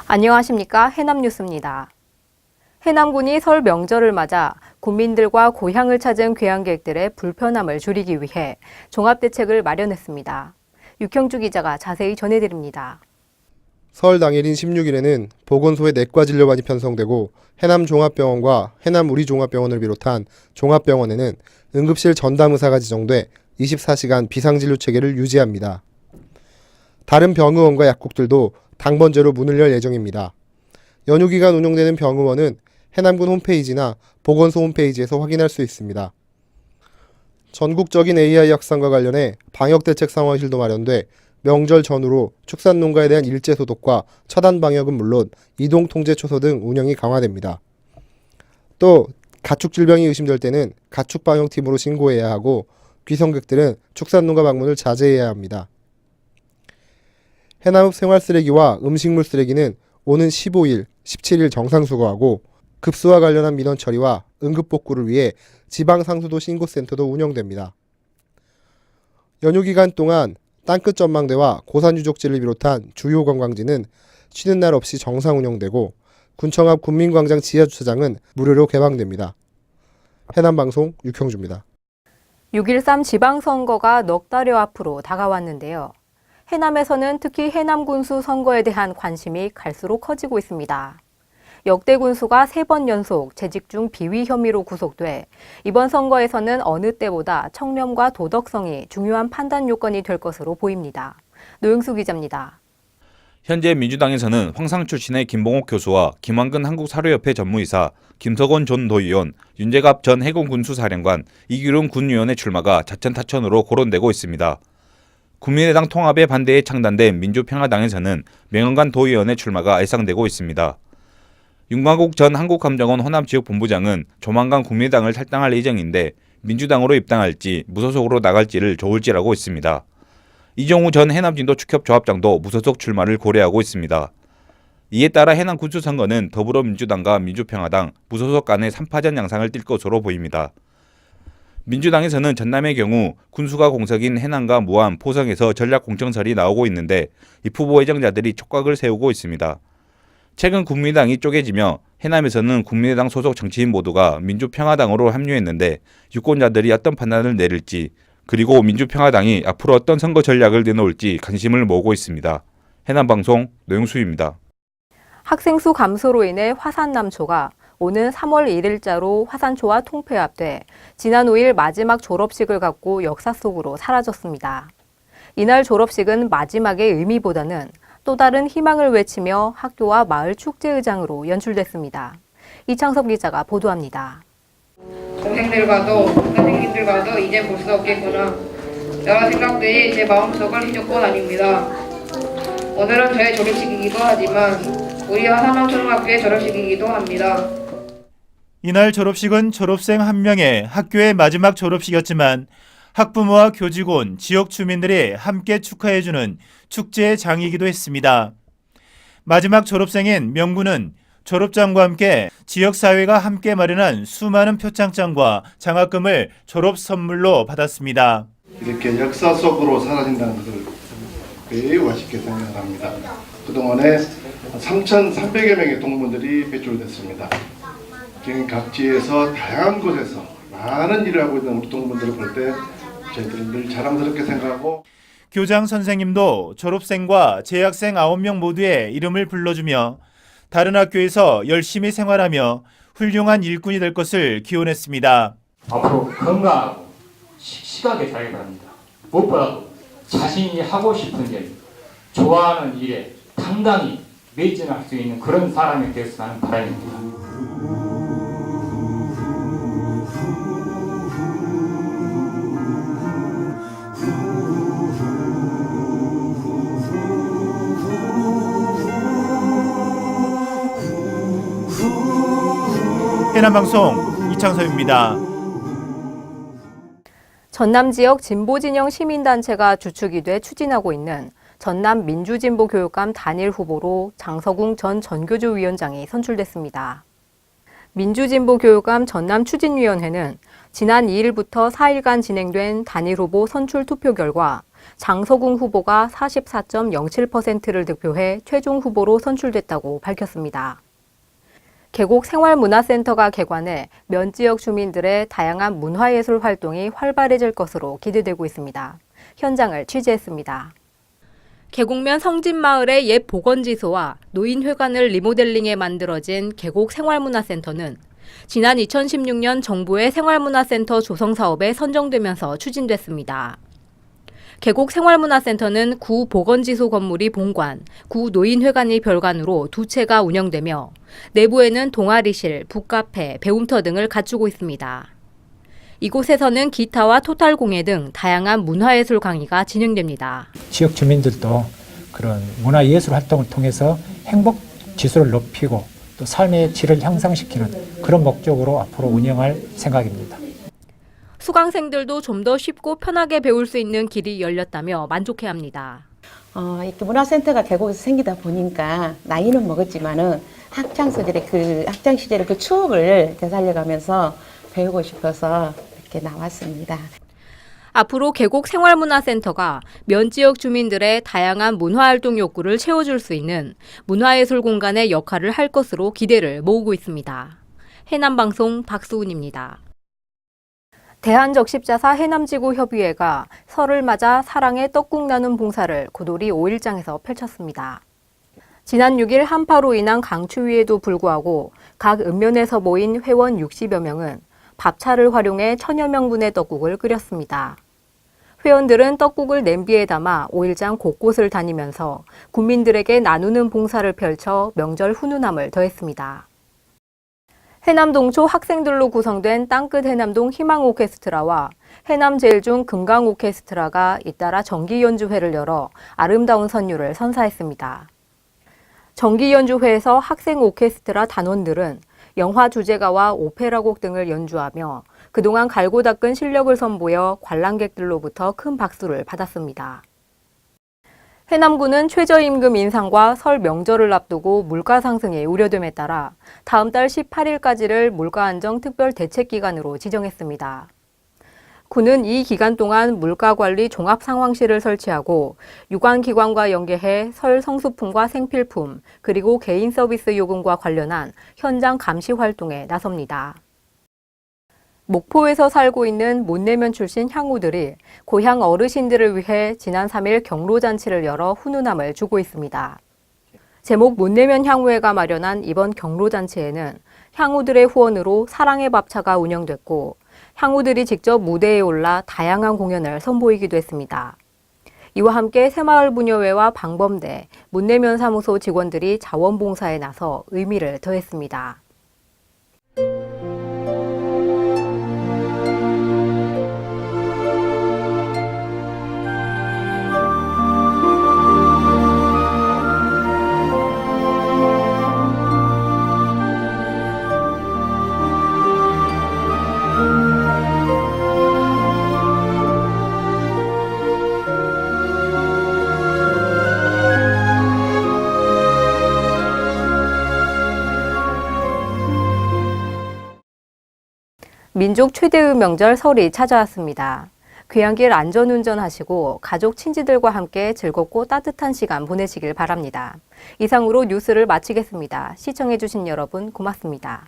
안녕하십니까. 해남뉴스입니다. 해남군이 설 명절을 맞아 군민들과 고향을 찾은 귀향객들의 불편함을 줄이기 위해 종합대책을 마련했습니다. 육형주 기자가 자세히 전해드립니다. 설 당일인 16일에는 보건소의 내과 진료반이 편성되고 해남종합병원과 해남우리종합병원을 비롯한 종합병원에는 응급실 전담의사가 지정돼 24시간 비상진료 체계를 유지합니다. 다른 병의원과 약국들도 당번제로 문을 열 예정입니다. 연휴 기간 운영되는 병의원은 해남군 홈페이지나 보건소 홈페이지에서 확인할 수 있습니다. 전국적인 AI 확산과 관련해 방역대책 상황실도 마련돼 명절 전후로 축산농가에 대한 일제 소독과 차단 방역은 물론 이동 통제 초소 등 운영이 강화됩니다. 또 가축 질병이 의심될 때는 가축 방역팀으로 신고해야 하고 귀성객들은 축산농가 방문을 자제해야 합니다. 해남 생활쓰레기와 음식물 쓰레기는 오는 15일, 17일 정상 수거하고 급수와 관련한 민원 처리와 응급복구를 위해 지방상수도 신고센터도 운영됩니다. 연휴 기간 동안 땅끝 전망대와 고산 유적지를 비롯한 주요 관광지는 쉬는 날 없이 정상 운영되고 군청 앞 군민광장 지하주차장은 무료로 개방됩니다. 해남방송 육형주입니다. 6.13 지방선거가 넉 달여 앞으로 다가왔는데요. 해남에서는 특히 해남 군수 선거에 대한 관심이 갈수록 커지고 있습니다. 역대 군수가 3번 연속 재직 중 비위 혐의로 구속돼 이번 선거에서는 어느 때보다 청렴과 도덕성이 중요한 판단 요건이 될 것으로 보입니다. 노영수 기자입니다. 현재 민주당에서는 황상 출신의 김봉옥 교수와 김환근 한국사료협회 전무이사, 김석원 전 도의원, 윤재갑 전 해군군수사령관, 이규룡 군의원의 출마가 자천타천으로 거론되고 있습니다. 국민의당 통합에 반대에 창단된 민주평화당에서는 명헌관 도의원의 출마가 예상되고 있습니다. 윤광국 전 한국감정원 호남지역본부장은 조만간 국민의당을 탈당할 예정인데 민주당으로 입당할지 무소속으로 나갈지를 조울질하고 있습니다. 이종우 전 해남진도축협조합장도 무소속 출마를 고려하고 있습니다. 이에 따라 해남 군수선거는 더불어민주당과 민주평화당, 무소속 간의 3파전 양상을 띌 것으로 보입니다. 민주당에서는 전남의 경우 군수가 공석인 해남과 무안, 포성에서 전략공천설이 나오고 있는데 이 후보 예정자들이 촉각을 세우고 있습니다. 최근 국민의당이 쪼개지며 해남에서는 국민의당 소속 정치인 모두가 민주평화당으로 합류했는데 유권자들이 어떤 판단을 내릴지 그리고 민주평화당이 앞으로 어떤 선거 전략을 내놓을지 관심을 모으고 있습니다. 해남방송 노영수입니다. 학생 수 감소로 인해 화산남초가 오는 3월 1일자로 화산초와 통폐합돼 지난 5일 마지막 졸업식을 갖고 역사 속으로 사라졌습니다. 이날 졸업식은 마지막의 의미보다는 또 다른 희망을 외치며 학교와 마을 축제의장으로 연출됐습니다. 이창섭 기자가 보도합니다. 동생들과도 선생님들과도 이제 볼 수 없겠구나. 여러 생각들이 제 마음속을 휘젓고 다닙니다. 오늘은 저의 졸업식이기도 하지만 우리 하산남초등학교의 졸업식이기도 합니다. 이날 졸업식은 졸업생 한 명의 학교의 마지막 졸업식이었지만 학부모와 교직원, 지역 주민들이 함께 축하해주는 축제의 장이기도 했습니다. 마지막 졸업생인 명구는 졸업장과 함께 지역사회가 함께 마련한 수많은 표창장과 장학금을 졸업 선물로 받았습니다. 이렇게 역사 속으로 사라진다는 것을 매우 아쉽게 생각합니다. 그동안에 3,300여 명의 동문들이 배출됐습니다. 경기 각지에서 다양한 곳에서 많은 일을 하고 있는 우리 동문들을 볼 때 저희들은 늘 자랑스럽게 생각하고 교장 선생님도 졸업생과 재학생 9명 모두의 이름을 불러주며 다른 학교에서 열심히 생활하며 훌륭한 일꾼이 될 것을 기원했습니다. 앞으로 건강하고 씩씩하게 살기 바랍니다. 무엇보다도 자신이 하고 싶은 일, 좋아하는 일에 당당히 매진할 수 있는 그런 사람이 되었으면 하는 바람입니다. 해남방송 이창섭입니다. 전남 지역 진보진영 시민단체가 주축이 돼 추진하고 있는 전남 민주진보교육감 단일 후보로 장서궁 전 전교조 위원장이 선출됐습니다. 민주진보교육감 전남추진위원회는 지난 2일부터 4일간 진행된 단일 후보 선출 투표 결과 장서궁 후보가 44.07%를 득표해 최종 후보로 선출됐다고 밝혔습니다. 계곡 생활문화센터가 개관해 면 지역 주민들의 다양한 문화예술 활동이 활발해질 것으로 기대되고 있습니다. 현장을 취재했습니다. 계곡면 성진마을의 옛 보건지소와 노인회관을 리모델링해 만들어진 계곡 생활문화센터는 지난 2016년 정부의 생활문화센터 조성 사업에 선정되면서 추진됐습니다. 계곡 생활문화센터는 구 보건지소 건물이 본관, 구 노인회관이 별관으로 두 채가 운영되며 내부에는 동아리실, 북카페, 배움터 등을 갖추고 있습니다. 이곳에서는 기타와 토탈공예 등 다양한 문화예술 강의가 진행됩니다. 지역 주민들도 그런 문화예술 활동을 통해서 행복 지수를 높이고 또 삶의 질을 향상시키는 그런 목적으로 앞으로 운영할 생각입니다. 수강생들도 좀 더 쉽고 편하게 배울 수 있는 길이 열렸다며 만족해합니다. 이렇게 문화센터가 계곡에서 생기다 보니까 나이는 먹었지만은 학창 시절의 그 추억을 되살려가면서 배우고 싶어서 이렇게 나왔습니다. 앞으로 계곡 생활문화센터가 면 지역 주민들의 다양한 문화활동 욕구를 채워줄 수 있는 문화예술 공간의 역할을 할 것으로 기대를 모으고 있습니다. 해남방송 박수훈입니다. 대한적십자사 해남지구협의회가 설을 맞아 사랑의 떡국 나눔 봉사를 고도리 5일장에서 펼쳤습니다. 지난 6일 한파로 인한 강추위에도 불구하고 각 읍면에서 모인 회원 60여 명은 밥차를 활용해 천여 명분의 떡국을 끓였습니다. 회원들은 떡국을 냄비에 담아 5일장 곳곳을 다니면서 국민들에게 나누는 봉사를 펼쳐 명절 훈훈함을 더했습니다. 해남동초 학생들로 구성된 땅끝 해남동 희망 오케스트라와 해남제일중 금강 오케스트라가 잇따라 정기 연주회를 열어 아름다운 선율을 선사했습니다. 정기 연주회에서 학생 오케스트라 단원들은 영화 주제가와 오페라곡 등을 연주하며 그동안 갈고 닦은 실력을 선보여 관람객들로부터 큰 박수를 받았습니다. 해남군은 최저임금 인상과 설 명절을 앞두고 물가 상승이 우려됨에 따라 다음 달 18일까지를 물가안정 특별대책기간으로 지정했습니다. 군은 이 기간 동안 물가관리 종합상황실을 설치하고 유관기관과 연계해 설 성수품과 생필품, 그리고 개인 서비스 요금과 관련한 현장 감시 활동에 나섭니다. 목포에서 살고 있는 못내면 출신 향우들이 고향 어르신들을 위해 지난 3일 경로잔치를 열어 훈훈함을 주고 있습니다. 제목 못내면 향우회가 마련한 이번 경로잔치에는 향우들의 후원으로 사랑의 밥차가 운영됐고 향우들이 직접 무대에 올라 다양한 공연을 선보이기도 했습니다. 이와 함께 새마을부녀회와 방범대, 못내면 사무소 직원들이 자원봉사에 나서 의미를 더했습니다. 민족 최대의 명절 설이 찾아왔습니다. 귀향길 안전운전하시고 가족 친지들과 함께 즐겁고 따뜻한 시간 보내시길 바랍니다. 이상으로 뉴스를 마치겠습니다. 시청해주신 여러분 고맙습니다.